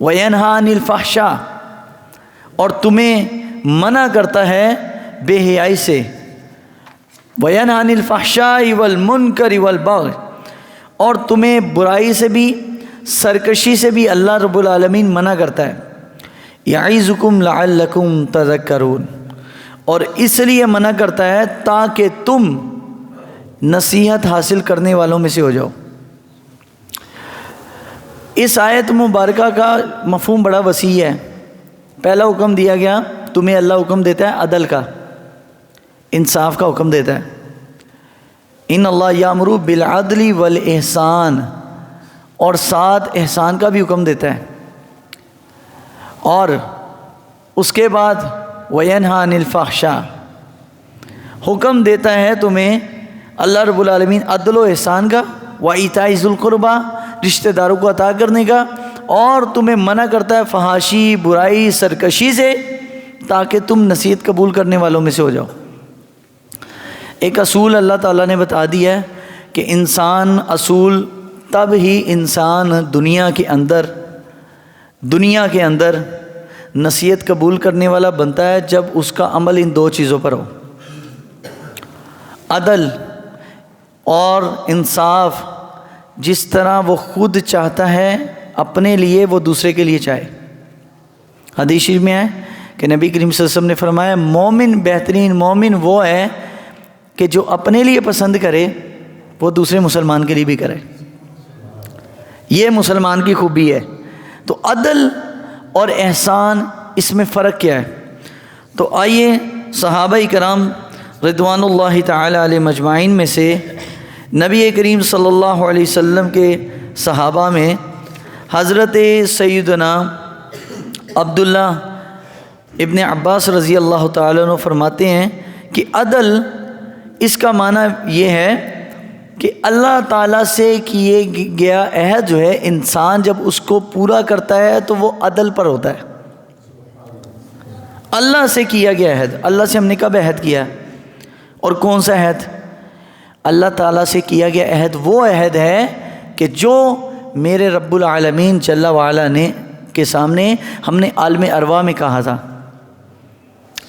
وَيَنْهَى عَنِ الْفَحْشَاءِ، اور تمہیں منع کرتا ہے بے حیائی سے، وَيَنْهَى عَنِ الْفَحْشَاءِ وَالْمُنْكَرِ وَالْبَغْيِ، اور تمہیں برائی سے بھی سرکشی سے بھی اللہ رب العالمین منع کرتا ہے، یعظکم لعلکم تذکرون، اور اس لیے منع کرتا ہے تاکہ تم نصیحت حاصل کرنے والوں میں سے ہو جاؤ۔ اس آیت مبارکہ کا مفہوم بڑا وسیع ہے۔ پہلا حکم دیا گیا، تمہیں اللہ حکم دیتا ہے عدل کا، انصاف کا حکم دیتا ہے، ان اللہ یامر بالعدل والاحسان، اور ساتھ احسان کا بھی حکم دیتا ہے، اور اس کے بعد وَيَنْهَى عَنِ الْفَحْشَاءِ، حکم دیتا ہے تمہیں اللہ رب العالمین عدل و احسان کا، وَإِيتَاءِ ذِي الْقُرْبَىٰ، رشتہ داروں کو عطا کرنے کا، اور تمہیں منع کرتا ہے فحاشی، برائی، سرکشی سے، تاکہ تم نصیحت قبول کرنے والوں میں سے ہو جاؤ۔ ایک اصول اللہ تعالیٰ نے بتا دیا ہے کہ انسان اصول تب ہی انسان دنیا کے اندر نصیحت قبول کرنے والا بنتا ہے جب اس کا عمل ان دو چیزوں پر ہو، عدل اور انصاف، جس طرح وہ خود چاہتا ہے اپنے لیے وہ دوسرے کے لیے چاہے۔ حدیث شریف میں ہے کہ نبی کریم صلی اللہ علیہ وسلم نے فرمایا مومن، بہترین مومن وہ ہے کہ جو اپنے لیے پسند کرے وہ دوسرے مسلمان کے لیے بھی کرے، یہ مسلمان کی خوبی ہے۔ تو عدل اور احسان، اس میں فرق کیا ہے؟ تو آئیے صحابہ کرام رضوان اللہ تعالی علیہ مجمعین میں سے نبی کریم صلی اللہ علیہ وسلم کے صحابہ میں حضرت سیدنا عبداللہ ابن عباس رضی اللہ تعالیٰ عنہ فرماتے ہیں کہ عدل، اس کا معنی یہ ہے کہ اللہ تعالیٰ سے کیے گیا عہد جو ہے، انسان جب اس کو پورا کرتا ہے تو وہ عدل پر ہوتا ہے۔ اللہ سے کیا گیا عہد، اللہ سے ہم نے کب عہد کیا، اور کون سا عہد؟ اللہ تعالیٰ سے کیا گیا عہد وہ عہد ہے کہ جو میرے رب العالمین جل وعلا نے کے سامنے ہم نے عالم ارواح میں کہا تھا۔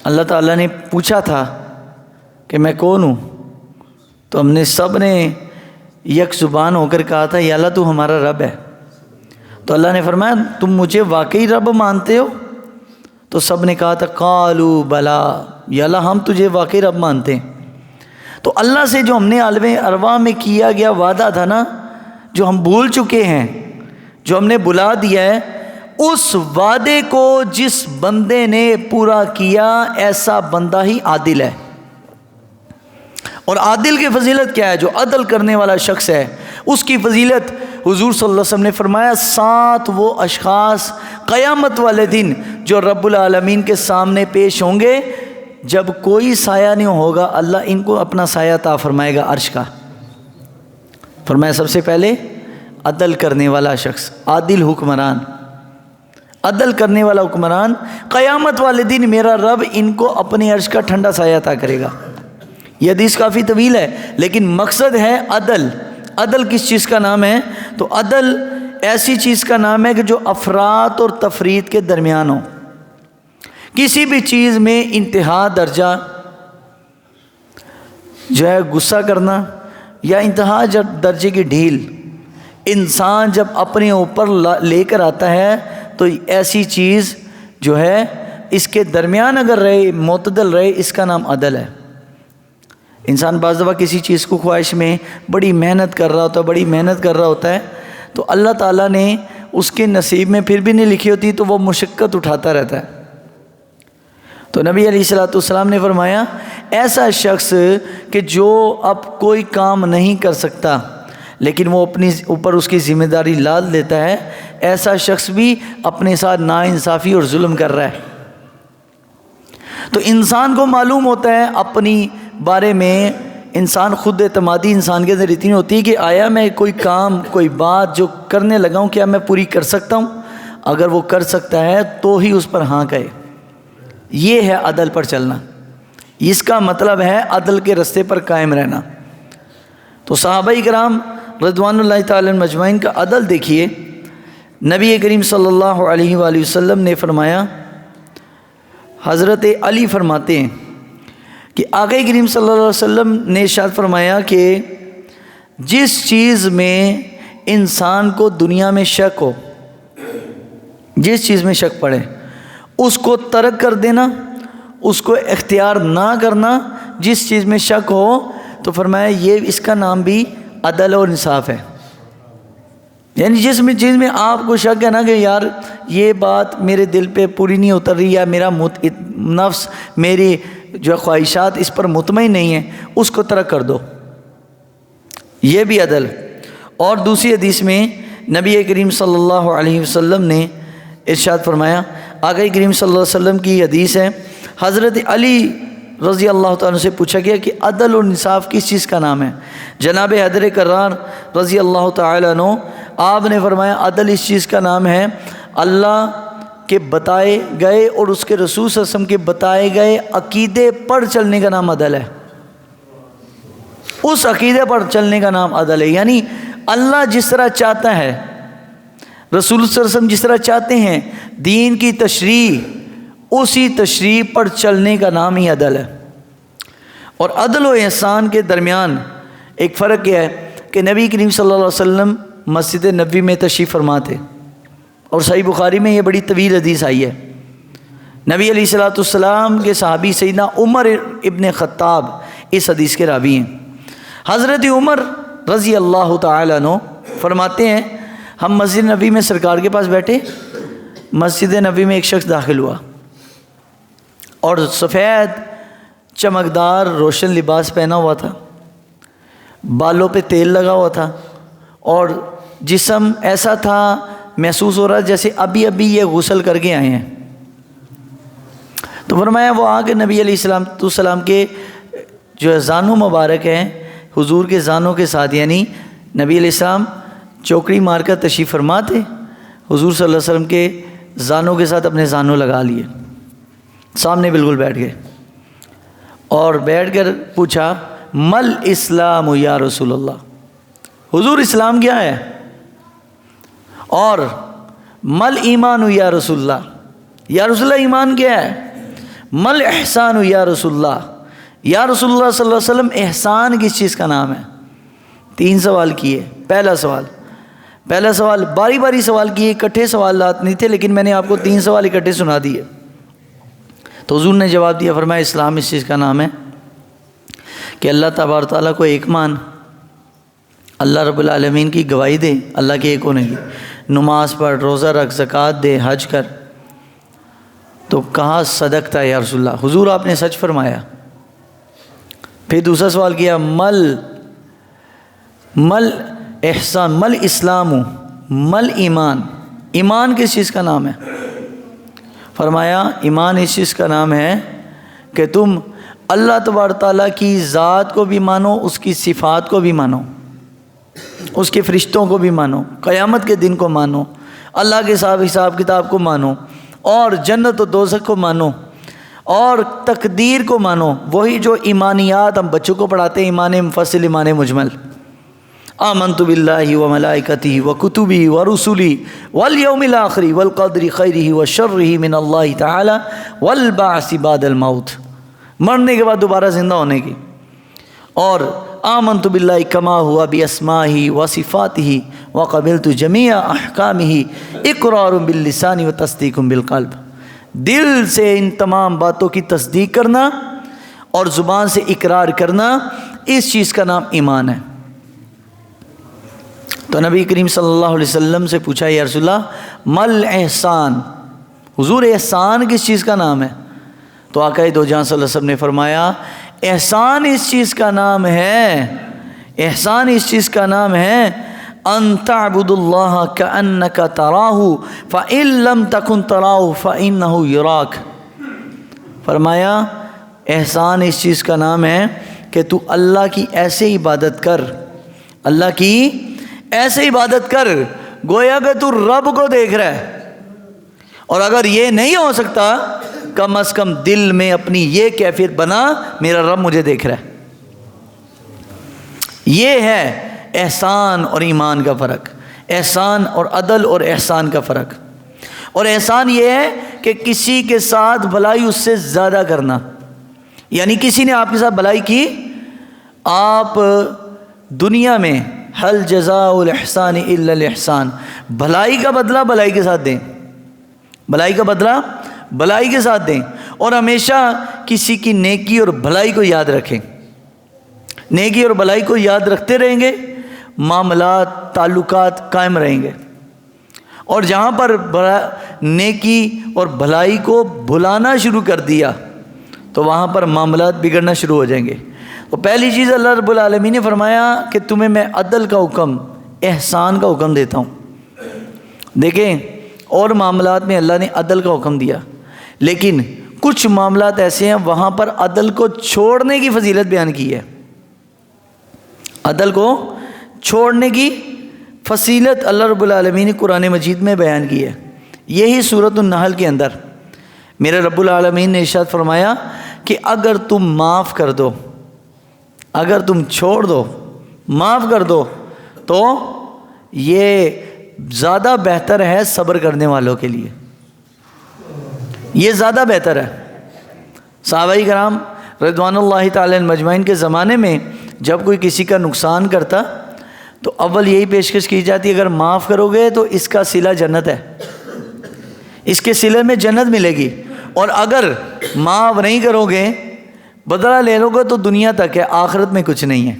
اللہ تعالیٰ نے پوچھا تھا کہ میں کون ہوں، تو ہم نے سب نے یک زبان ہو کر کہا تھا یا اللہ تو ہمارا رب ہے۔ تو اللہ نے فرمایا تم مجھے واقعی رب مانتے ہو؟ تو سب نے کہا تھا قالوا بلا، یا اللہ ہم تجھے واقعی رب مانتے ہیں۔ تو اللہ سے جو ہم نے عالم ارواح میں کیا گیا وعدہ تھا نا، جو ہم بھول چکے ہیں، جو ہم نے بلا دیا ہے، اس وعدے کو جس بندے نے پورا کیا ایسا بندہ ہی عادل ہے۔ اور عادل کی فضیلت کیا ہے؟ جو عدل کرنے والا شخص ہے اس کی فضیلت حضور صلی اللہ علیہ وسلم نے فرمایا 7 وہ اشخاص قیامت والے دن جو رب العالمین کے سامنے پیش ہوں گے، جب کوئی سایہ نہیں ہوگا اللہ ان کو اپنا سایہ عطا فرمائے گا عرش کا۔ فرمایا سب سے پہلے عدل کرنے والا شخص، عادل حکمران، عدل کرنے والا حکمران، قیامت والے دن میرا رب ان کو اپنے عرش کا ٹھنڈا سایہ عطا کرے گا۔ یہ حدیث کافی طویل ہے لیکن مقصد ہے عدل۔ عدل کس چیز کا نام ہے؟ تو عدل ایسی چیز کا نام ہے کہ جو افراط اور تفریط کے درمیان ہو، کسی بھی چیز میں انتہا درجہ جو ہے غصہ کرنا یا انتہا درجے کی ڈھیل، انسان جب اپنے اوپر لے کر آتا ہے تو ایسی چیز جو ہے اس کے درمیان اگر رہے، معتدل رہے، اس کا نام عدل ہے۔ انسان بعض دفعہ کسی چیز کو خواہش میں بڑی محنت کر رہا ہوتا ہے تو اللہ تعالیٰ نے اس کے نصیب میں پھر بھی نہیں لکھی ہوتی تو وہ مشقت اٹھاتا رہتا ہے۔ تو نبی علیہ الصلوۃ والسلام نے فرمایا ایسا شخص کہ جو اب کوئی کام نہیں کر سکتا لیکن وہ اپنی اوپر اس کی ذمہ داری لاد لیتا ہے، ایسا شخص بھی اپنے ساتھ ناانصافی اور ظلم کر رہا ہے۔ تو انسان کو معلوم ہوتا ہے اپنی بارے میں، انسان خود اعتمادی انسان کے اندر اتنی ہوتی ہے کہ آیا میں کوئی کام، کوئی بات جو کرنے لگا ہوں کیا میں پوری کر سکتا ہوں؟ اگر وہ کر سکتا ہے تو ہی اس پر ہاں کہے۔ یہ ہے عدل پر چلنا، اس کا مطلب ہے عدل کے رستے پر قائم رہنا۔ تو صحابہ کرام رضوان اللہ تعالی مجمعین کا عدل دیکھیے، نبی کریم صلی اللہ علیہ وآلہ وسلم نے فرمایا، حضرت علی فرماتے ہیں کہ آقا کریم صلی اللہ علیہ وسلم نے ارشاد فرمایا کہ جس چیز میں انسان کو دنیا میں شک ہو، جس چیز میں شک پڑے اس کو ترک کر دینا، اس کو اختیار نہ کرنا۔ جس چیز میں شک ہو تو فرمایا یہ اس کا نام بھی عدل اور انصاف ہے۔ یعنی جس چیز میں آپ کو شک ہے نا کہ یار یہ بات میرے دل پہ پوری نہیں اتر رہی، یا میرا نفس میری جو خواہشات اس پر مطمئن نہیں ہیں، اس کو ترک کر دو، یہ بھی عدل۔ اور دوسری حدیث میں نبی کریم صلی اللہ علیہ وسلم نے ارشاد فرمایا، آقا کریم صلی اللہ علیہ وسلم کی حدیث ہے، حضرت علی رضی اللہ تعالیٰ سے پوچھا گیا کہ عدل اور انصاف کس چیز کا نام ہے؟ جناب حیدر کرار رضی اللہ تعالیٰ عنہ آپ نے فرمایا عدل اس چیز کا نام ہے اللہ کے بتائے گئے اور اس کے رسول صلی اللہ علیہ وسلم کے بتائے گئے عقیدے پر چلنے کا نام عدل ہے۔ اس عقیدے پر چلنے کا نام عدل ہے، یعنی اللہ جس طرح چاہتا ہے، رسول صلی اللہ علیہ وسلم جس طرح چاہتے ہیں دین کی تشریح، اسی تشریح پر چلنے کا نام ہی عدل ہے۔ اور عدل و احسان کے درمیان ایک فرق یہ ہے کہ نبی کریم صلی اللہ علیہ وسلم مسجد نبوی میں تشریف فرما تھے، اور صحیح بخاری میں یہ بڑی طویل حدیث آئی ہے۔ نبی علیہ الصلوۃ والسلام کے صحابی سیدنا عمر ابن خطاب اس حدیث کے راوی ہیں۔ حضرت عمر رضی اللہ تعالیٰ عنہ فرماتے ہیں ہم مسجد نبوی میں سرکار کے پاس بیٹھے، مسجد نبوی میں ایک شخص داخل ہوا اور سفید چمکدار روشن لباس پہنا ہوا تھا، بالوں پہ تیل لگا ہوا تھا، اور جسم ایسا تھا محسوس ہو رہا جیسے ابھی یہ غسل کر کے آئے ہیں۔ تو فرمایا وہ آگے نبی علیہ السلام کے جو زانوں مبارک ہیں حضور کے زانوں کے ساتھ، یعنی نبی علیہ السلام چوکڑی مار کر تشریف فرما تھے، حضور صلی اللہ علیہ وسلم کے زانوں کے ساتھ اپنے زانوں لگا لیے، سامنے بالکل بیٹھ گئے اور بیٹھ کر پوچھا مل اسلام یا رسول اللہ، حضور اسلام کیا ہے؟ اور مل ایمان یا رسول اللہ، یا رسول اللہ ایمان کیا ہے؟ مل احسان یا رسول اللہ، یا رسول اللہ صلی اللہ علیہ وسلم احسان کس چیز کا نام ہے؟ 3 سوال کیے۔ پہلا سوال باری باری سوال کیے، اکٹھے سوالات نہیں تھے، لیکن میں نے آپ کو 3 سوال اکٹھے سنا دیے۔ تو حضور نے جواب دیا، فرمایا اسلام اس چیز کا نام ہے کہ اللہ تبارک تعالیٰ کو ایک مان، اللہ رب العالمین کی گواہی دے اللہ کے ایک ہونے کی، نماز پڑھ، روزہ رکھ، زکوٰۃ دے، حج کر۔ تو کہا صدقتا یا رسول اللہ، حضور آپ نے سچ فرمایا۔ پھر دوسرا سوال کیا مل احسان، مل اسلام، مل ایمان، ایمان کس چیز کا نام ہے؟ فرمایا ایمان اس چیز کا نام ہے کہ تم اللہ تبارک تعالیٰ کی ذات کو بھی مانو، اس کی صفات کو بھی مانو، اس کے فرشتوں کو بھی مانو، قیامت کے دن کو مانو، اللہ کے حساب کتاب کو مانو، اور جنت و دوزخ کو مانو، اور تقدیر کو مانو۔ وہی جو ایمانیات ہم بچوں کو پڑھاتے ہیں، ایمان مفصل، ایمان مجمل، آمنت باللہ وملائکتہ وکتبہ ورسلہ والیوم الآخر والقدر خیرہ وشرہ من اللہ تعالی والبعث بعد الموت، مرنے کے بعد دوبارہ زندہ ہونے کی، اور آمنت باللہ کما ہوا باسمائہ وصفاتہ وقبلت جمیع احکامہ اقرار باللسان وتصدیق بالقلب، دل سے ان تمام باتوں کی تصدیق کرنا اور زبان سے اقرار کرنا، اس چیز کا نام ایمان ہے۔ تو نبی کریم صلی اللہ علیہ وسلم سے پوچھا یا رسول اللہ مل احسان، حضور احسان کس چیز کا نام ہے؟ تو آقا دو جہاں صلی اللہ علیہ وسلم نے فرمایا احسان اس چیز کا نام ہے، احسان اس چیز کا نام ہے ان تعبد اللہ کأنک تراہ فإن لم تکن تراہ فإنہ یراک۔ فرمایا احسان اس چیز کا نام ہے کہ تو اللہ کی ایسے عبادت کر، اللہ کی ایسے عبادت کر گویا کہ تو رب کو دیکھ رہا ہے، اور اگر یہ نہیں ہو سکتا کم از کم دل میں اپنی یہ کیفیت بنا میرا رب مجھے دیکھ رہا ہے۔ یہ ہے احسان اور ایمان کا فرق۔ احسان اور عدل اور احسان کا فرق. اور احسان یہ ہے کہ کسی کے ساتھ بھلائی اس سے زیادہ کرنا. یعنی کسی نے آپ کے ساتھ بھلائی کی، آپ دنیا میں حل جزاء الاحسان الا الاحسان، بھلائی کا بدلہ بھلائی کے ساتھ دیں، بھلائی کا بدلہ بھلائی کے ساتھ دیں. اور ہمیشہ کسی کی نیکی اور بھلائی کو یاد رکھیں. نیکی اور بھلائی کو یاد رکھتے رہیں گے، معاملات تعلقات قائم رہیں گے. اور جہاں پر نیکی اور بھلائی کو بھلانا شروع کر دیا تو وہاں پر معاملات بگڑنا شروع ہو جائیں گے. تو پہلی چیز اللہ رب العالمین نے فرمایا کہ تمہیں میں عدل کا حکم، احسان کا حکم دیتا ہوں. دیکھیں اور معاملات میں اللہ نے عدل کا حکم دیا، لیکن کچھ معاملات ایسے ہیں وہاں پر عدل کو چھوڑنے کی فضیلت بیان کی ہے. عدل کو چھوڑنے کی فضیلت اللہ رب العالمین نے قرآن مجید میں بیان کی ہے. یہی سورۃ النحل کے اندر میرے رب العالمین نے ارشاد فرمایا کہ اگر تم معاف کر دو، اگر تم چھوڑ دو، معاف کر دو، تو یہ زیادہ بہتر ہے صبر کرنے والوں کے لیے. یہ زیادہ بہتر ہے. صحابہ کرام رضوان اللہ تعالی مجمعین کے زمانے میں جب کوئی کسی کا نقصان کرتا تو اول یہی پیشکش کی جاتی، اگر معاف کرو گے تو اس کا صلہ جنت ہے، اس کے صلے میں جنت ملے گی. اور اگر معاف نہیں کرو گے، بدلہ لے لو گے تو دنیا تک ہے، آخرت میں کچھ نہیں ہے،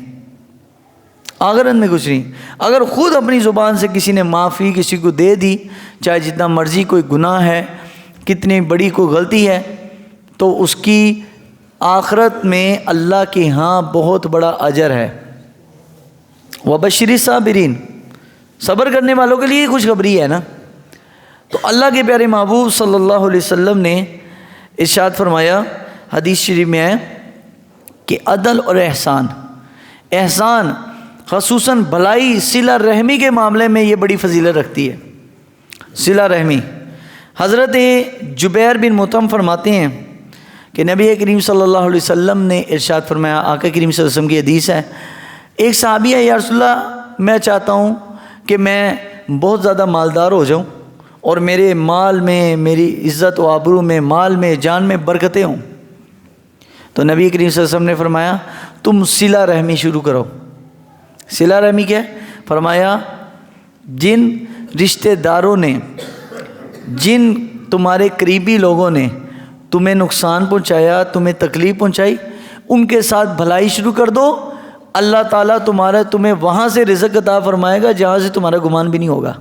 آخرت میں کچھ نہیں. اگر خود اپنی زبان سے کسی نے معافی کسی کو دے دی، چاہے جتنا مرضی کوئی گناہ ہے، کتنی بڑی کوئی غلطی ہے، تو اس کی آخرت میں اللہ کے ہاں بہت بڑا اجر ہے. وبشر الصابرین، صبر کرنے والوں کے لیے خوشخبری ہے نا. تو اللہ کے پیارے محبوب صلی اللہ علیہ وسلم نے ارشاد فرمایا، حدیث شریف میں ہے کہ عدل اور احسان، احسان خصوصاً بھلائی صلہ رحمی کے معاملے میں یہ بڑی فضیلت رکھتی ہے. صلہ رحمی، حضرت جبیر بن مطعم فرماتے ہیں کہ نبی کریم صلی اللہ علیہ وسلم نے ارشاد فرمایا، آقا کریم صلی اللہ علیہ وسلم کی حدیث ہے، ایک صحابی ہے، یا رسول اللہ میں چاہتا ہوں کہ میں بہت زیادہ مالدار ہو جاؤں اور میرے مال میں، میری عزت و آبرو میں، مال میں، جان میں برکتیں ہوں. تو نبی کریم صلی اللہ علیہ وسلم نے فرمایا تم صلہ رحمی شروع کرو. صلہ رحمی کیا ہے؟ فرمایا جن رشتہ داروں نے، جن تمہارے قریبی لوگوں نے تمہیں نقصان پہنچایا، تمہیں تکلیف پہنچائی، ان کے ساتھ بھلائی شروع کر دو. اللہ تعالیٰ تمہیں وہاں سے رزق عطا فرمائے گا جہاں سے تمہارا گمان بھی نہیں ہوگا.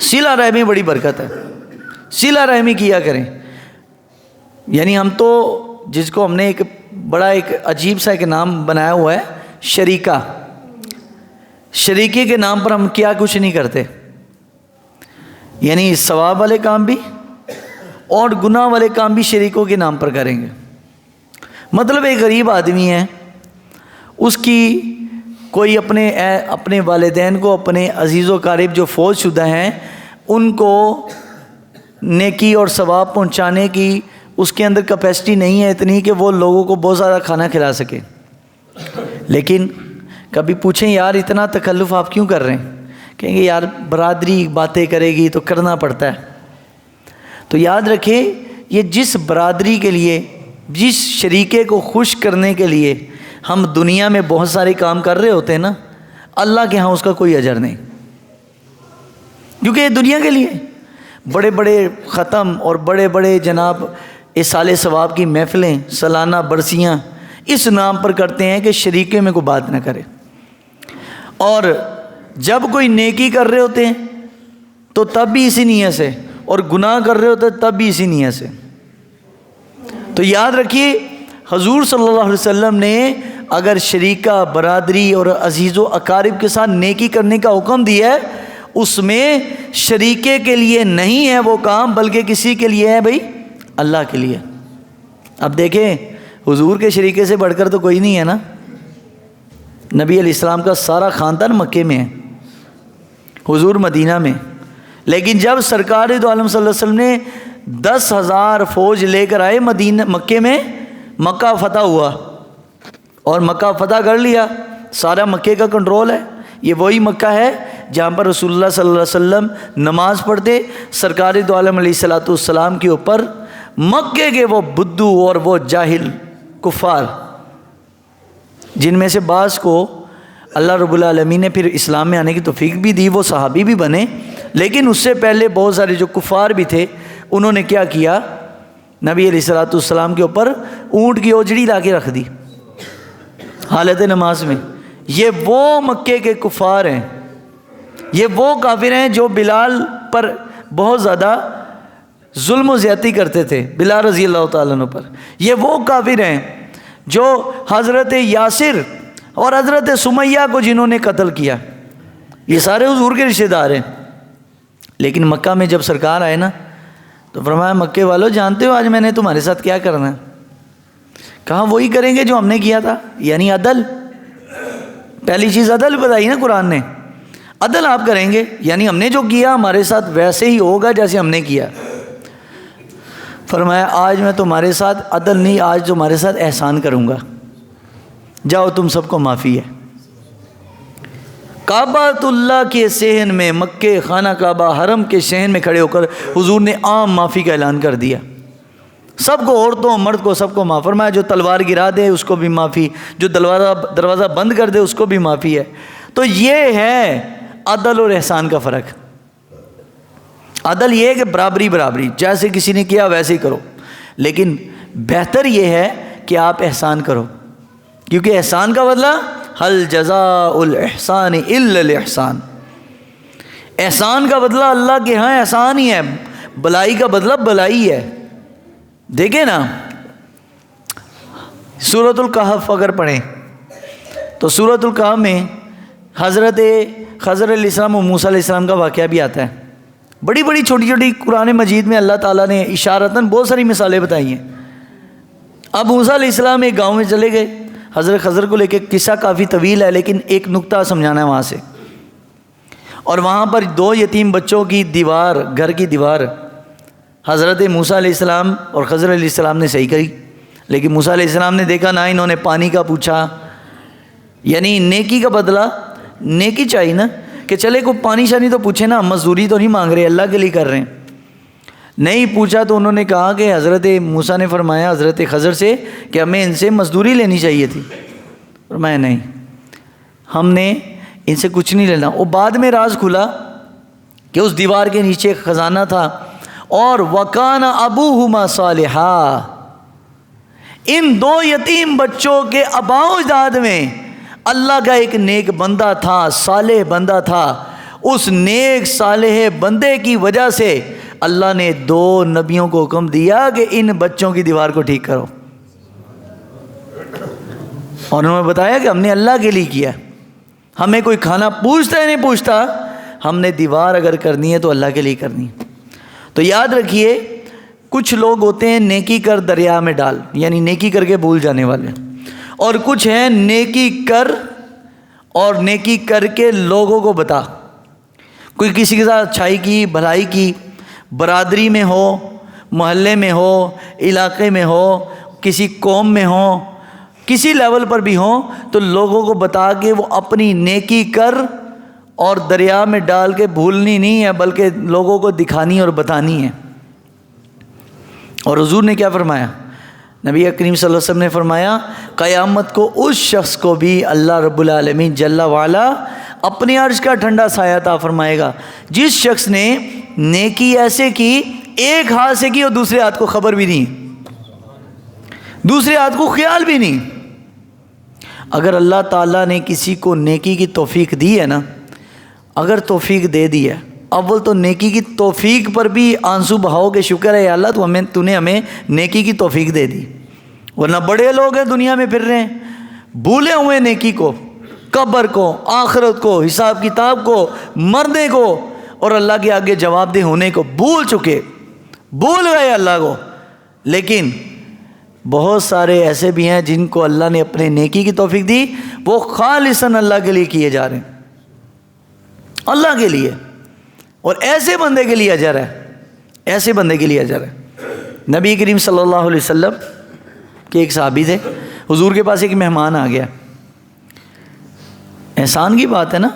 صلہ رحمی بڑی برکت ہے، صلہ رحمی کیا کریں. یعنی ہم تو جس کو ہم نے ایک بڑا ایک عجیب سا ایک نام بنایا ہوا ہے، شریکہ. شریکے کے نام پر ہم کیا کچھ نہیں کرتے، یعنی ثواب والے کام بھی اور گناہ والے کام بھی شریکوں کے نام پر کریں گے. مطلب ایک غریب آدمی ہے، اس کی کوئی اپنے والدین کو، اپنے عزیز و قارب جو فوت شدہ ہیں، ان کو نیکی اور ثواب پہنچانے کی اس کے اندر کیپیسٹی نہیں ہے اتنی کہ وہ لوگوں کو بہت زیادہ کھانا کھلا سکے. لیکن کبھی پوچھیں یار اتنا تکلف آپ کیوں کر رہے ہیں؟ کہیں گے یار برادری باتیں کرے گی تو کرنا پڑتا ہے. تو یاد رکھیں یہ جس برادری کے لیے، جس شریکے کو خوش کرنے کے لیے ہم دنیا میں بہت سارے کام کر رہے ہوتے ہیں نا، اللہ کے ہاں اس کا کوئی اجر نہیں. کیونکہ یہ دنیا کے لیے بڑے بڑے ختم اور بڑے بڑے جناب اصال ثواب کی محفلیں، سالانہ برسیاں اس نام پر کرتے ہیں کہ شریکے میں کوئی بات نہ کرے. اور جب کوئی نیکی کر رہے ہوتے ہیں تو تب بھی اسی نیت سے، اور گناہ کر رہے ہوتے ہیں تب بھی اسی نیت سے. تو یاد رکھیے حضور صلی اللہ علیہ وسلم نے اگر شریکہ، برادری اور عزیز و اقارب کے ساتھ نیکی کرنے کا حکم دیا ہے، اس میں شریکے کے لیے نہیں ہے وہ کام، بلکہ کسی کے لیے ہے بھائی، اللہ کے لیے. اب دیکھیں حضور کے شریکے سے بڑھ کر تو کوئی نہیں ہے نا. نبی علیہ السلام کا سارا خاندان مکے میں ہے، حضور مدینہ میں. لیکن جب سرکار دو عالم صلی اللہ علیہ وسلم نے 10,000 فوج لے کر آئے مکے میں، مکہ فتح ہوا اور مکہ فتح کر لیا، سارا مکے کا کنٹرول ہے. یہ وہی مکہ ہے جہاں پر رسول اللہ صلی اللہ علیہ وسلم نماز پڑھتے، سرکار دو عالم علیہ الصلوۃ والسلام کے اوپر مکے کے وہ بدو اور وہ جاہل کفار، جن میں سے بعض کو اللہ رب العالمین نے پھر اسلام میں آنے کی توفیق بھی دی، وہ صحابی بھی بنے، لیکن اس سے پہلے بہت سارے جو کفار بھی تھے انہوں نے کیا کیا، نبی علیہ الصلوۃ والسلام کے اوپر اونٹ کی اوجڑی لا کے رکھ دی حالت نماز میں۔ یہ وہ مکے کے کفار ہیں، یہ وہ کافر ہیں جو بلال پر بہت زیادہ ظلم و زیادتی کرتے تھے، بلال رضی اللہ تعالیٰ عنہ پر۔ یہ وہ کافر ہیں جو حضرت یاسر اور حضرت سمیہ کو جنہوں نے قتل کیا، یہ سارے حضور کے رشتہ دار ہیں۔ لیکن مکہ میں جب سرکار آئے نا تو فرمایا مکے والو جانتے ہو آج میں نے تمہارے ساتھ کیا کرنا ہے؟ کہا وہی کریں گے جو ہم نے کیا تھا، یعنی عدل۔ پہلی چیز عدل بتائی نا قرآن نے، عدل آپ کریں گے، یعنی ہم نے جو کیا ہمارے ساتھ ویسے ہی ہوگا جیسے ہم نے کیا۔ فرمایا آج میں تمہارے ساتھ عدل نہیں، آج تمہارے ساتھ احسان کروں گا، جاؤ تم سب کو معافی ہے۔ کعبۃ اللہ کے صحن میں، مکے خانہ کعبہ حرم کے صحن میں کھڑے ہو کر حضور نے عام معافی کا اعلان کر دیا، سب کو، عورتوں مرد کو، سب کو معاف فرمایا۔ جو تلوار گرا دے اس کو بھی معافی، جو دروازہ بند کر دے اس کو بھی معافی ہے۔ تو یہ ہے عدل اور احسان کا فرق۔ عدل یہ ہے کہ برابری برابری، جیسے کسی نے کیا ویسے ہی کرو، لیکن بہتر یہ ہے کہ آپ احسان کرو، کیونکہ احسان کا بدلہ هل جزاء الاحسان الا الاحسان، احسان کا بدلہ اللہ کے ہاں احسان ہی ہے، بلائی کا بدلہ بلائی ہے۔ دیکھیں نا سورۃ الکہف اگر پڑھیں تو سورۃ الکہف میں حضرت خضر علیہ السلام اور موسیٰ علیہ السلام کا واقعہ بھی آتا ہے۔ بڑی بڑی چھوٹی چھوٹی قرآن مجید میں اللہ تعالیٰ نے اشارتاً بہت ساری مثالیں بتائی ہیں۔ اب موسیٰ علیہ السلام ایک گاؤں میں چلے گئے، حضرت خضر کو لے کے، قصہ کافی طویل ہے لیکن ایک نقطہ سمجھانا ہے وہاں سے۔ اور وہاں پر 2 یتیم بچوں کی دیوار، گھر کی دیوار حضرت موسیٰ علیہ السلام اور خضر علیہ السلام نے صحیح کری، لیکن موسیٰ علیہ السلام نے دیکھا نہ انہوں نے پانی کا پوچھا، یعنی نیکی کا بدلہ، نیکی چاہیے نا کہ چلے کوئی پانی شانی تو پوچھے نا، مزدوری تو نہیں مانگ رہے، اللہ کے لیے کر رہے ہیں۔ نہیں پوچھا تو انہوں نے کہا کہ حضرت موسیٰ نے فرمایا حضرت خضر سے کہ ہمیں ان سے مزدوری لینی چاہیے تھی، فرمایا نہیں ہم نے ان سے کچھ نہیں لینا۔ اور بعد میں راز کھلا کہ اس دیوار کے نیچے ایک خزانہ تھا، اور وَكَانَ أَبُوهُمَا صَالِحًا، ان 2 یتیم بچوں کے آباء و اجداد میں اللہ کا ایک نیک بندہ تھا، صالح بندہ تھا۔ اس نیک صالح بندے کی وجہ سے اللہ نے 2 نبیوں کو حکم دیا کہ ان بچوں کی دیوار کو ٹھیک کرو، اور انہوں نے بتایا کہ ہم نے اللہ کے لیے کیا، ہمیں کوئی کھانا پوچھتا ہے نہیں پوچھتا، ہم نے دیوار اگر کرنی ہے تو اللہ کے لیے کرنی ہے۔ تو یاد رکھیے کچھ لوگ ہوتے ہیں نیکی کر دریا میں ڈال، یعنی نیکی کر کے بھول جانے والے، اور کچھ ہیں نیکی کر اور نیکی کر کے لوگوں کو بتا۔ کوئی کسی کے ساتھ اچھائی کی، بھلائی کی، برادری میں ہو، محلے میں ہو، علاقے میں ہو، کسی قوم میں ہو، کسی لیول پر بھی ہوں، تو لوگوں کو بتا کے وہ اپنی نیکی کر اور دریا میں ڈال کے بھولنی نہیں ہے، بلکہ لوگوں کو دکھانی اور بتانی ہے۔ اور حضور نے کیا فرمایا؟ نبی کریم صلی اللہ علیہ وسلم نے فرمایا قیامت کو اس شخص کو بھی اللہ رب العالمین جل وعلا اپنے عرش کا ٹھنڈا سایہ عطا فرمائے گا، جس شخص نے نیکی ایسے کی، ایک ہاتھ سے کی اور دوسرے ہاتھ کو خبر بھی نہیں، دوسرے ہاتھ کو خیال بھی نہیں۔ اگر اللہ تعالیٰ نے کسی کو نیکی کی توفیق دی ہے نا، اگر توفیق دے دی ہے، اول تو نیکی کی توفیق پر بھی آنسو بہاؤ کہ شکر ہے اللہ تو نے ہمیں نیکی کی توفیق دے دی، ورنہ بڑے لوگ ہیں دنیا میں پھر رہے ہیں بھولے ہوئے نیکی کو، قبر کو، آخرت کو، حساب کتاب کو، مرنے کو، اور اللہ کے آگے جواب دہ ہونے کو بھول چکے، بھول گئے اللہ کو۔ لیکن بہت سارے ایسے بھی ہیں جن کو اللہ نے اپنے نیکی کی توفیق دی، وہ خالصاً اللہ کے لیے کیے جا رہے ہیں، اللہ کے لیے، اور ایسے بندے کے لیے اجر ہے، ایسے بندے کے لیے اجر ہے۔ نبی کریم صلی اللہ علیہ وسلم کے ایک صحابی تھے، حضور کے پاس ایک مہمان آ گیا، احسان کی بات ہے نا،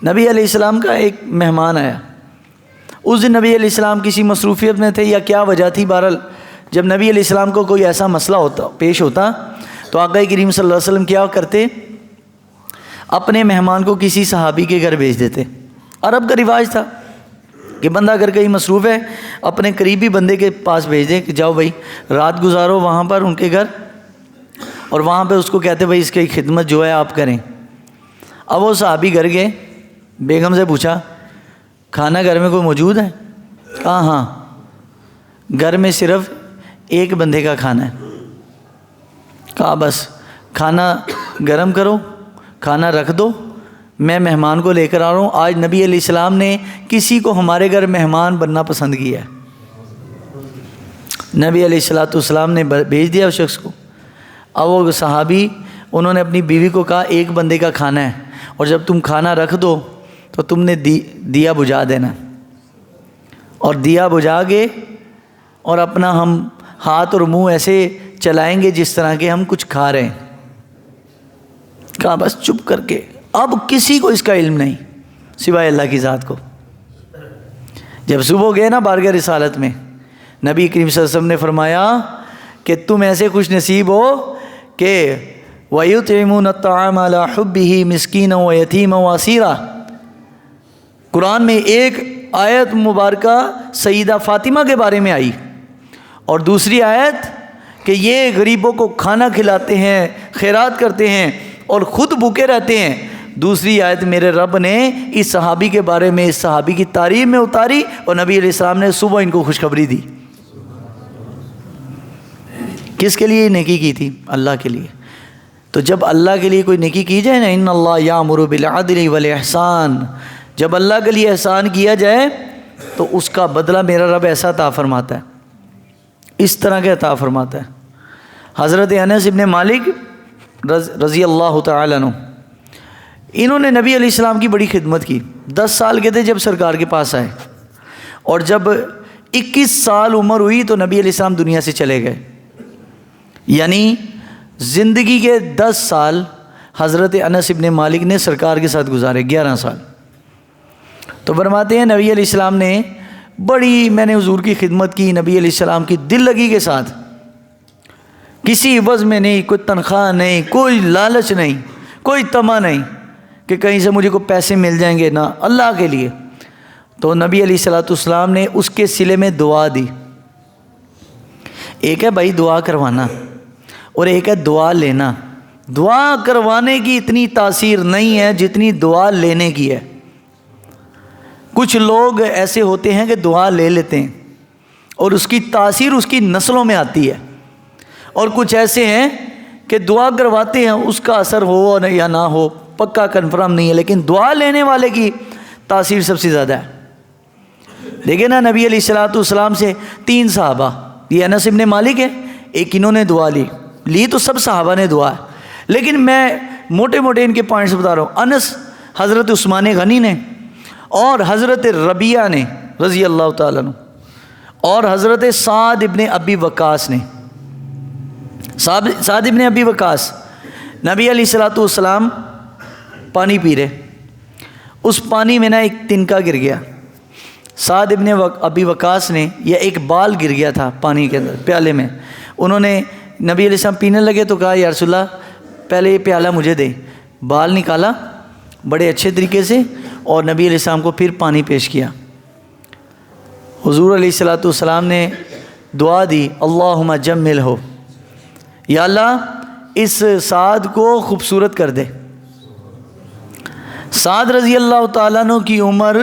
نبی علیہ السلام کا ایک مہمان آیا. اس دن نبی علیہ السلام کسی مصروفیت میں تھے یا کیا وجہ تھی، بہرحال جب نبی علیہ السلام کو کوئی ایسا مسئلہ پیش ہوتا تو آقا کریم صلی اللہ علیہ وسلم کیا کرتے، اپنے مہمان کو کسی صحابی کے گھر بھیج دیتے. عرب کا رواج تھا کہ بندہ اگر کہیں مصروف ہے اپنے قریبی بندے کے پاس بھیج دیں کہ جاؤ بھائی رات گزارو وہاں پر ان کے گھر، اور وہاں پہ اس کو کہتے بھائی اس کی خدمت جو ہے آپ کریں. اب وہ صحابی گھر گئے، بیگم سے پوچھا کھانا گھر میں کوئی موجود ہے؟ کہا ہاں، گھر میں صرف ایک بندے کا کھانا ہے. کہا بس کھانا گرم کرو، کھانا رکھ دو، میں مہمان کو لے کر آ رہا ہوں. آج نبی علیہ السلام نے کسی کو ہمارے گھر مہمان بننا پسند کیا ہے. نبی علیہ السلام نے بھیج دیا اس شخص کو. اب وہ صحابی انہوں نے اپنی بیوی کو کہا ایک بندے کا کھانا ہے، اور جب تم کھانا رکھ دو تو تم نے دیا بجھا دینا، اور دیا بجھا کے اور اپنا ہم ہاتھ اور منہ ایسے چلائیں گے جس طرح کے ہم کچھ کھا رہے ہیں. کہا بس چپ کر کے، اب کسی کو اس کا علم نہیں سوائے اللہ کی ذات کو. جب صبح گئے نا بارگاہ رسالت میں، نبی کریم صلی اللہ علیہ وسلم نے فرمایا کہ تم ایسے خوش نصیب ہو کہ وَيُطْعِمُونَ الطَّعَامَ عَلَىٰ حُبِّهِ مِسْكِينًا وَيَتِيمًا وَأَسِيرًا. قرآن میں ایک آیت مبارکہ سیدہ فاطمہ کے بارے میں آئی، اور دوسری آیت کہ یہ غریبوں کو کھانا کھلاتے ہیں، خیرات کرتے ہیں اور خود بھوکے رہتے ہیں. دوسری آیت میرے رب نے اس صحابی کے بارے میں، اس صحابی کی تعریف میں اتاری، اور نبی علیہ السلام نے صبح ان کو خوشخبری دی. کس کے لیے نیکی کی تھی؟ اللہ کے لیے. تو جب اللہ کے لیے کوئی نیکی کی جائے نا، ان اللہ یامر بالعدل والاحسان، جب اللہ کے لیے احسان کیا جائے تو اس کا بدلہ میرا رب ایسا عطا فرماتا ہے، اس طرح کے عطا فرماتا ہے. حضرت انس ابن مالک رضی اللہ تعالیٰ عنہ، انہوں نے نبی علیہ السلام کی بڑی خدمت کی. 10 سال کے تھے جب سرکار کے پاس آئے، اور جب 21 سال عمر ہوئی تو نبی علیہ السلام دنیا سے چلے گئے. یعنی زندگی کے 10 سال حضرت انس ابن مالک نے سرکار کے ساتھ گزارے، 11 سال. تو فرماتے ہیں نبی علیہ السلام نے بڑی، میں نے حضور کی خدمت کی نبی علیہ السلام کی دل لگی کے ساتھ، کسی عوض میں نہیں، کوئی تنخواہ نہیں، کوئی لالچ نہیں، کوئی طمع نہیں کہ کہیں سے مجھے کو پیسے مل جائیں گے، نہ، اللہ کے لیے. تو نبی علیہ السلام نے اس کے صلے میں دعا دی. ایک ہے بھائی دعا کروانا، اور ایک ہے دعا لینا. دعا کروانے کی اتنی تاثیر نہیں ہے جتنی دعا لینے کی ہے. کچھ لوگ ایسے ہوتے ہیں کہ دعا لے لیتے ہیں اور اس کی تاثیر اس کی نسلوں میں آتی ہے، اور کچھ ایسے ہیں کہ دعا کرواتے ہیں، اس کا اثر ہو یا نہ ہو پکا کنفرم نہیں ہے، لیکن دعا لینے والے کی تاثیر سب سے زیادہ ہے. دیکھیں نا نبی علیہ السلام سے 3 صحابہ، یہ انس ابن مالک ہے، ایک انہوں نے دعا لی تو سب صحابہ نے دعا ہے، لیکن میں موٹے موٹے ان کے پوائنٹس بتا رہا ہوں. انس حضرت عثمان غنی نے، اور حضرت ربیعہ نے رضی اللہ تعالیٰ عنہ، اور حضرت سعد ابن ابی وقاص نے. سعد ابن ابی وقاص، نبی علیہ السلام پانی پی رہے، اس پانی میں نا ایک تنکا گر گیا. سعد ابن ابی وقاص نے، یا ایک بال گر گیا تھا پانی کے اندر پیالے میں. انہوں نے نبی علیہ السلام پینے لگے تو کہا یا رسول اللہ پہلے یہ پیالہ مجھے دے. بال نکالا بڑے اچھے طریقے سے، اور نبی علیہ السلام کو پھر پانی پیش کیا. حضور علیہ السلام نے دعا دی اللہم جمل ہو، یا اللہ اس سعد کو خوبصورت کر دے. سعد رضی اللہ تعالیٰ عنہ کی عمر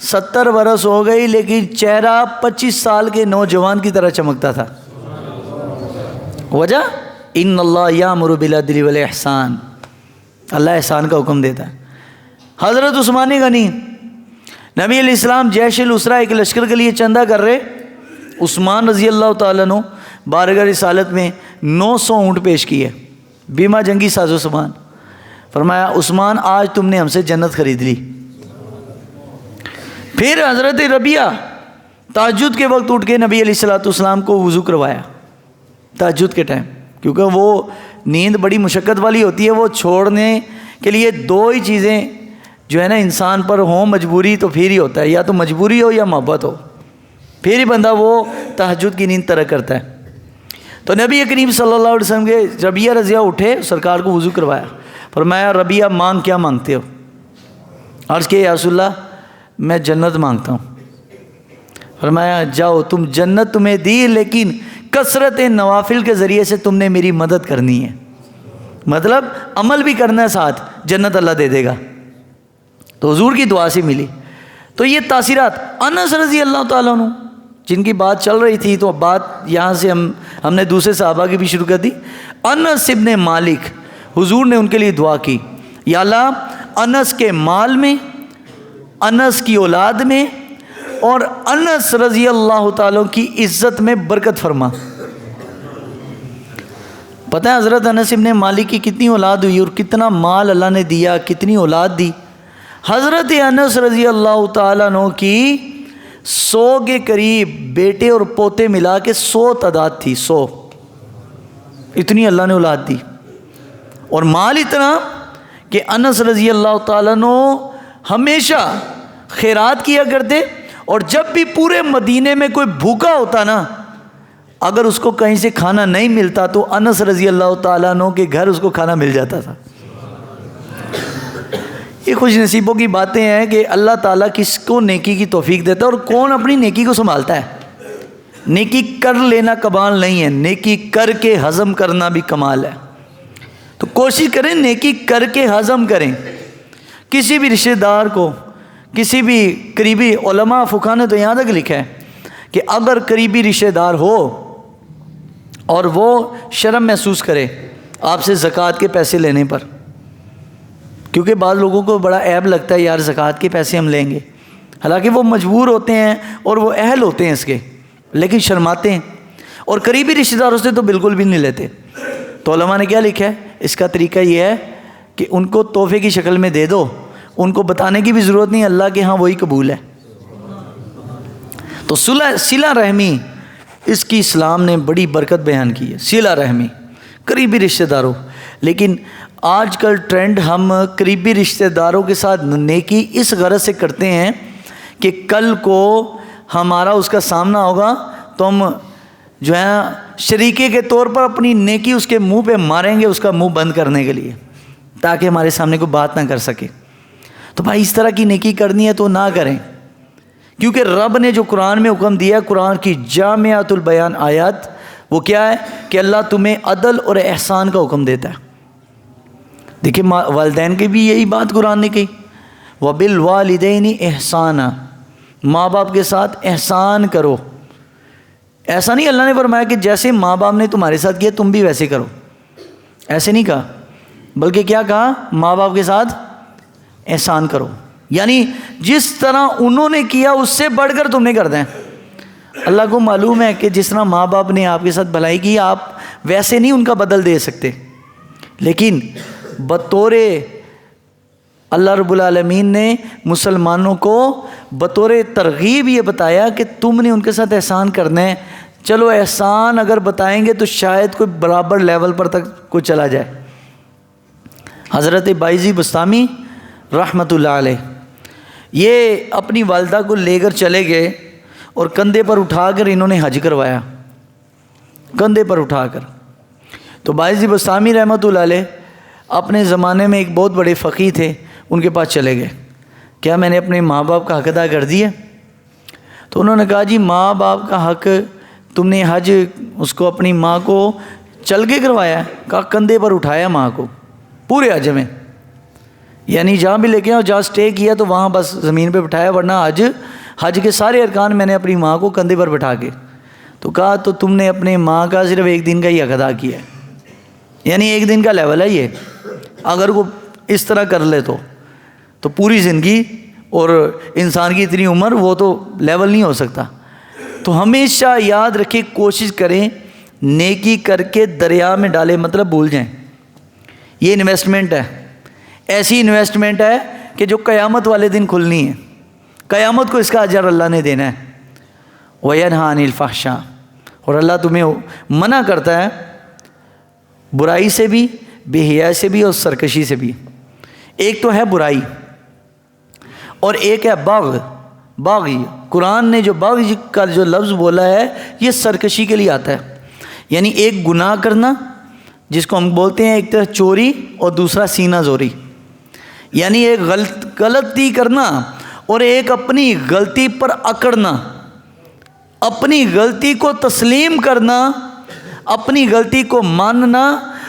70 برس ہو گئی، لیکن چہرہ 25 سال کے نوجوان کی طرح چمکتا تھا. وجہ ان اللہ یامر بالعدل والاحسان، اللہ احسان کا حکم دیتا ہے. حضرت عثمان غنی، نبی علیہ السلام جیش الاسرا ایک لشکر کے لیے چندہ کر رہے. عثمان رضی اللہ تعالیٰ عنہ بارگاہ رسالت میں 900 اونٹ پیش کیے، بیمہ جنگی ساز و سامان. فرمایا عثمان آج تم نے ہم سے جنت خرید لی. پھر حضرت ربیعہ تہجد کے وقت اٹھ کے نبی علیہ السلام کو وضو کروایا تہجد کے ٹائم، کیونکہ وہ نیند بڑی مشقت والی ہوتی ہے. وہ چھوڑنے کے لیے 2 ہی چیزیں جو ہے نا انسان پر ہو مجبوری تو پھر ہی ہوتا ہے، یا تو مجبوری ہو یا محبت ہو، پھر ہی بندہ وہ تہجد کی نیند طرح کرتا ہے۔ تو نبی کریم صلی اللہ علیہ وسلم کے ربیعہ رضیہ اٹھے، سرکار کو وضو کروایا، فرمایا ربیعہ مانگ کیا مانگتے ہو؟ عرض کہ یا رسول اللہ میں جنت مانگتا ہوں۔ فرمایا جاؤ، تم جنت تمہیں دی، لیکن کثرت نوافل کے ذریعے سے تم نے میری مدد کرنی ہے، مطلب عمل بھی کرنا ہے ساتھ، جنت اللہ دے دے گا۔ تو حضور کی دعا سے ملی۔ تو یہ تاثیرات انس رضی اللہ تعالیٰ عنہ جن کی بات چل رہی تھی، تو بات یہاں سے ہم نے دوسرے صحابہ کی بھی شروع کر دی۔ انس ابن مالک، حضور نے ان کے لیے دعا کی، یا اللہ انس کے مال میں، انس کی اولاد میں، اور انس رضی اللہ تعالیٰ کی عزت میں برکت فرما۔ پتہ ہے حضرت انس ابن مالک کی کتنی اولاد ہوئی اور کتنا مال اللہ نے دیا، کتنی اولاد دی؟ حضرت انس رضی اللہ تعالیٰ عنہ کی 100 کے قریب بیٹے اور پوتے ملا کے 100 تعداد تھی، 100، اتنی اللہ نے اولاد دی، اور مال اتنا کہ انس رضی اللہ تعالیٰ عنہ ہمیشہ خیرات کیا کرتے، اور جب بھی پورے مدینے میں کوئی بھوکا ہوتا نا، اگر اس کو کہیں سے کھانا نہیں ملتا تو انس رضی اللہ تعالیٰ عنہ کے گھر اس کو کھانا مل جاتا تھا۔ یہ خوش نصیبوں کی باتیں ہیں کہ اللہ تعالیٰ کس کو نیکی کی توفیق دیتا ہے اور کون اپنی نیکی کو سنبھالتا ہے۔ نیکی کر لینا کمال نہیں ہے، نیکی کر کے ہضم کرنا بھی کمال ہے۔ تو کوشش کریں نیکی کر کے ہضم کریں۔ کسی بھی رشتہ دار کو، کسی بھی قریبی، علماء فقہا نے تو یہاں تک لکھا ہے کہ اگر قریبی رشتہ دار ہو اور وہ شرم محسوس کرے آپ سے زکوٰۃ کے پیسے لینے پر، کیونکہ بعض لوگوں کو بڑا عیب لگتا ہے یار زکوٰۃ کے پیسے ہم لیں گے، حالانکہ وہ مجبور ہوتے ہیں اور وہ اہل ہوتے ہیں اس کے، لیکن شرماتے ہیں، اور قریبی رشتہ داروں سے تو بالکل بھی نہیں لیتے۔ تو علماء نے کیا لکھا ہے؟ اس کا طریقہ یہ ہے کہ ان کو تحفے کی شکل میں دے دو، ان کو بتانے کی بھی ضرورت نہیں، اللہ کے ہاں وہی قبول ہے۔ تو صلہ رحمی، اس کی اسلام نے بڑی برکت بیان کی ہے، صلہ رحمی قریبی رشتہ داروں۔ لیکن آج کل ٹرینڈ ہم قریبی رشتہ داروں کے ساتھ نیکی اس غرض سے کرتے ہیں کہ کل کو ہمارا اس کا سامنا ہوگا تو ہم جو ہے شریکے کے طور پر اپنی نیکی اس کے منہ پہ ماریں گے، اس کا منہ بند کرنے کے لیے، تاکہ ہمارے سامنے کوئی بات نہ کر سکے۔ تو بھائی اس طرح کی نیکی کرنی ہے تو نہ کریں، کیونکہ رب نے جو قرآن میں حکم دیا، قرآن کی جامعۃ البیان آیات، وہ کیا ہے کہ اللہ تمہیں عدل اور احسان کا حکم دیتا ہے۔ دیکھیں والدین کی بھی یہی بات قرآن نے کہی، وَبِالْوَالِدَيْنِ احسانا، ماں باپ کے ساتھ احسان کرو۔ ایسا نہیں اللہ نے فرمایا کہ جیسے ماں باپ نے تمہارے ساتھ کیا تم بھی ویسے کرو، ایسے نہیں کہا، بلکہ کیا کہا؟ ماں باپ کے ساتھ احسان کرو، یعنی جس طرح انہوں نے کیا اس سے بڑھ کر تم نے کرنا ہے۔ اللہ کو معلوم ہے کہ جس طرح ماں باپ نے آپ کے ساتھ بھلائی کی آپ ویسے نہیں ان کا بدل دے سکتے، لیکن بطور اللہ رب العالمین نے مسلمانوں کو بطور ترغیب یہ بتایا کہ تم نے ان کے ساتھ احسان کرنا ہے۔ چلو احسان اگر بتائیں گے تو شاید کوئی برابر لیول پر تک کوئی چلا جائے۔ حضرت بائزی بستامی رحمۃ اللہ علیہ یہ اپنی والدہ کو لے کر چلے گئے اور کندھے پر اٹھا کر انہوں نے حج کروایا، کندھے پر اٹھا کر۔ تو بائزی بستامی رحمۃ اللہ علیہ اپنے زمانے میں ایک بہت بڑے فقیہ تھے، ان کے پاس چلے گئے، کیا میں نے اپنے ماں باپ کا حق ادا کر دیا؟ تو انہوں نے کہا جی ماں باپ کا حق تم نے حج اس کو اپنی ماں کو چل کے کروایا ہے؟ کہا کندھے پر اٹھایا ماں کو پورے حج میں، یعنی جہاں بھی لے کے اور جہاں سٹے کیا تو وہاں بس زمین پہ بٹھایا، ورنہ حج کے سارے ارکان میں نے اپنی ماں کو کندھے پر بٹھا کے۔ تو کہا تو تم نے اپنے ماں کا صرف ایک دن کا ہی حق ادا کیا ہے، یعنی ایک دن کا لیول ہے یہ، اگر وہ اس طرح کر لے تو پوری زندگی اور انسان کی اتنی عمر وہ تو لیول نہیں ہو سکتا۔ تو ہمیشہ یاد رکھیں، کوشش کریں نیکی کر کے دریا میں ڈالے مطلب بھول جائیں، یہ انویسٹمنٹ ہے، ایسی انویسٹمنٹ ہے کہ جو قیامت والے دن کھلنی ہے، قیامت کو اس کا اجر اللہ نے دینا ہے۔ وَيَنْهَا عَنِ الْفَحْشَاءِ، اور اللہ تمہیں منع کرتا ہے برائی سے بھی، بے حیائی سے بھی اور سرکشی سے بھی۔ ایک تو ہے برائی، اور ایک ہے باغی. قرآن نے جو باغی کا جو لفظ بولا ہے یہ سرکشی کے لیے آتا ہے. یعنی ایک گناہ کرنا جس کو ہم بولتے ہیں ایک طرح چوری اور دوسرا سینہ زوری. یعنی ایک غلطی کرنا اور ایک اپنی غلطی پر اکڑنا، اپنی غلطی کو تسلیم کرنا، اپنی غلطی کو ماننا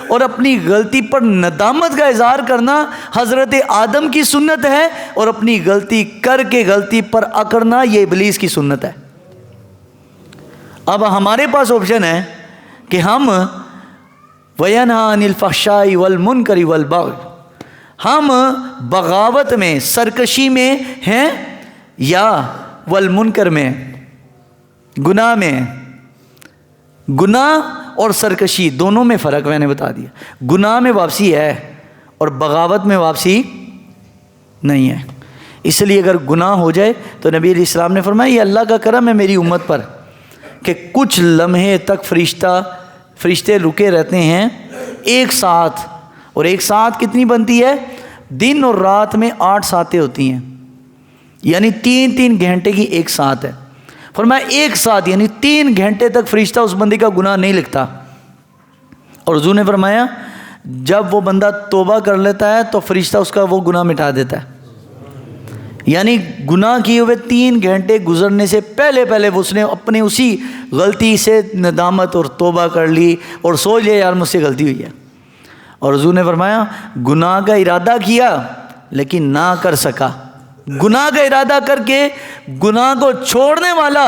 اور اپنی غلطی پر ندامت کا اظہار کرنا حضرت آدم کی سنت ہے، اور اپنی غلطی کر کے غلطی پر اکڑنا یہ ابلیس کی سنت ہے. اب ہمارے پاس آپشن ہے کہ ہم وَيَنْهَا عَنِ الْفَحْشَاءِ وَالْمُنْكَرِ وَالْبَغْيِ، ہم بغاوت میں، سرکشی میں ہیں یا والمنکر میں، گناہ میں. گناہ اور سرکشی دونوں میں فرق میں نے بتا دیا. گناہ میں واپسی ہے اور بغاوت میں واپسی نہیں ہے. اس لیے اگر گناہ ہو جائے تو نبی علیہ السلام نے فرمایا یہ اللہ کا کرم ہے میری امت پر کہ کچھ لمحے تک فرشتے رکے رہتے ہیں ایک ساتھ. اور ایک ساتھ کتنی بنتی ہے؟ دن اور رات میں 8 ساتیں ہوتی ہیں، یعنی 3 گھنٹے کی ایک ساتھ ہے. فرمایا ایک ساتھ یعنی 3 گھنٹے تک فرشتہ اس بندے کا گناہ نہیں لکھتا. اور حضور نے فرمایا جب وہ بندہ توبہ کر لیتا ہے تو فرشتہ اس کا وہ گناہ مٹا دیتا ہے. یعنی گناہ کیے ہوئے 3 گھنٹے گزرنے سے پہلے اس نے اپنے اسی غلطی سے ندامت اور توبہ کر لی اور سوچ لیا یار مجھ سے غلطی ہوئی ہے. اور حضور نے فرمایا گناہ کا ارادہ کیا لیکن نہ کر سکا. گناہ کا ارادہ کر کے گناہ کو چھوڑنے والا،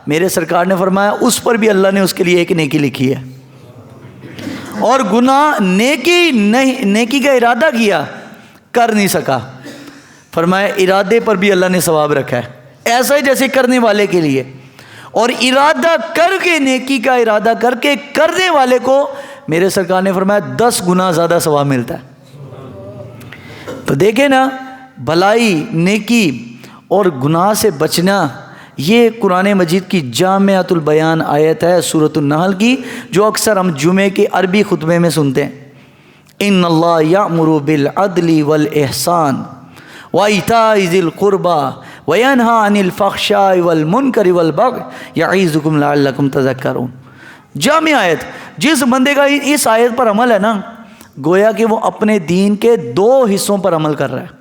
میرے سرکار نے فرمایا اس پر بھی اللہ نے اس کے لیے ایک نیکی لکھی ہے. اور گناہ نیکی کا ارادہ کیا کر نہیں سکا، فرمایا ارادے پر بھی اللہ نے ثواب رکھا ہے ایسا ہی جیسے کرنے والے کے لیے. اور ارادہ کر کے، نیکی کا ارادہ کر کے کرنے والے کو میرے سرکار نے فرمایا 10 گنا زیادہ ثواب ملتا ہے. تو دیکھیں نا، بھلائی، نیکی اور گناہ سے بچنا، یہ قرآن مجید کی جامعۃ البیان آیت ہے سورۃ النحل کی، جو اکثر ہم جمعے کے عربی خطبے میں سنتے ہیں. ان اللہ یأمر بالعدل والاحسان وَإِيتَاءِ ذِي الْقُرْبَى وَيَنْهَى عَنِ الْفَحْشَاءِ وَالْمُنْكَرِ وَالْبَغْيِ يَعِظُكُمْ لَعَلَّكُمْ تَذَكَّرُونَ. جامع آیت. جس بندے کا اس آیت پر عمل ہے نا، گویا کہ وہ اپنے دین کے 2 حصوں پر عمل کر رہا ہے.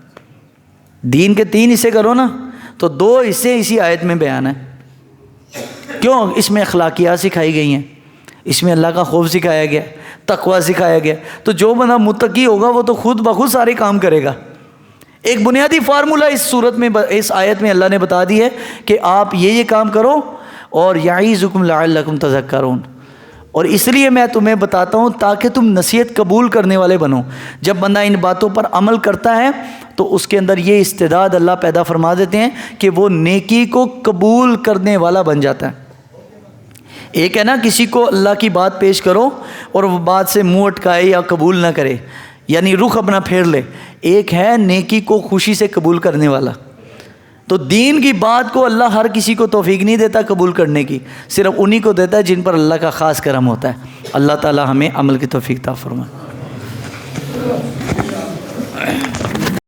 دین کے 3 حصے کرو نا تو 2 حصے اسی آیت میں بیان ہے. کیوں؟ اس میں اخلاقیات سکھائی گئی ہیں، اس میں اللہ کا خوف سکھایا گیا، تقوی سکھایا گیا. تو جو بندہ متقی ہوگا وہ تو خود بخود سارے کام کرے گا. ایک بنیادی فارمولہ اس صورت میں، اس آیت میں اللہ نے بتا دی ہے کہ آپ یہ کام کرو، اور یعظکم لعلکم تذکرون. اور اس لیے میں تمہیں بتاتا ہوں تاکہ تم نصیحت قبول کرنے والے بنو. جب بندہ ان باتوں پر عمل کرتا ہے تو اس کے اندر یہ استعداد اللہ پیدا فرما دیتے ہیں کہ وہ نیکی کو قبول کرنے والا بن جاتا ہے. ایک ہے نا کسی کو اللہ کی بات پیش کرو اور وہ بات سے منہ اٹکائے یا قبول نہ کرے، یعنی رخ اپنا پھیر لے. ایک ہے نیکی کو خوشی سے قبول کرنے والا. تو دین کی بات کو اللہ ہر کسی کو توفیق نہیں دیتا قبول کرنے کی، صرف انہی کو دیتا ہے جن پر اللہ کا خاص کرم ہوتا ہے. اللہ تعالی ہمیں عمل کی توفیق عطا فرمائے.